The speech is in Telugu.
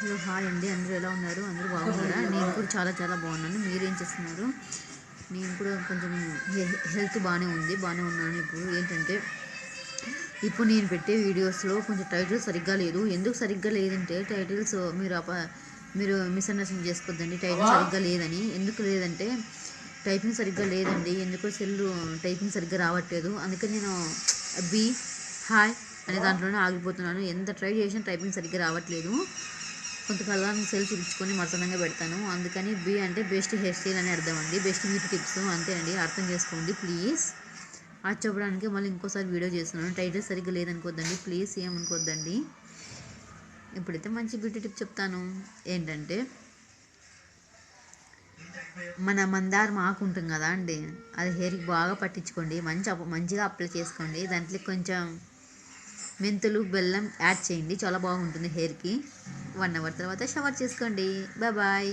హలో హాయ్ అండి, అందరూ ఎలా ఉన్నారు? అందరూ బాగున్నారా? నేను కూడా చాలా చాలా బాగున్నాను. మీరేం చేస్తున్నారు? నేను కూడా కొంచెం హెల్త్ బాగానే ఉన్నాను. ఇప్పుడు నేను పెట్టే వీడియోస్లో కొంచెం టైటిల్స్ సరిగ్గా లేదు. ఎందుకు సరిగ్గా లేదంటే టైటిల్స్ మీరు మిస్అండర్స్టాండింగ్ చేసుకోవద్దండి. టైటిల్ సరిగ్గా లేదని. ఎందుకు లేదంటే టైపింగ్ సరిగ్గా లేదండి. ఎందుకో టైపింగ్ సరిగ్గా రావట్లేదు. అందుకని నేను బీ హాయ్ అనే దాంట్లోనే ఆగిపోతున్నాను. ఎంత ట్రై చేసినా టైపింగ్ సరిగ్గా రావట్లేదు. కొంతకాలానికి సెల్ చూపించుకొని మర్సనంగా పెడతాను. అందుకని బి అంటే బెస్ట్ హెయిర్ స్టైల్ అని అర్థం అండి. బెస్ట్ బ్యూటీ టిప్స్ అంతే అండి, అర్థం చేసుకోండి ప్లీజ్. అది చెప్పడానికి మళ్ళీ ఇంకోసారి వీడియో చేస్తున్నాను. టైటిల్ సరిగ్గా లేదనుకోద్దండి ప్లీజ్, ఏమనుకోద్దండి. ఇప్పుడైతే మంచి బ్యూటీ టిప్ చెప్తాను. ఏంటంటే మన మందారం ఆకు ఉంటుంది కదా అండి, అది హెయిర్కి బాగా పట్టించుకోండి. మంచిగా అప్లై చేసుకోండి. దాంట్లో కొంచెం మెంతులు బెల్లం యాడ్ చేయండి, చాలా బాగుంటుంది హెయిర్కి. 1 అవర్ తర్వాత షవర్ చేసుకోండి. Bye bye.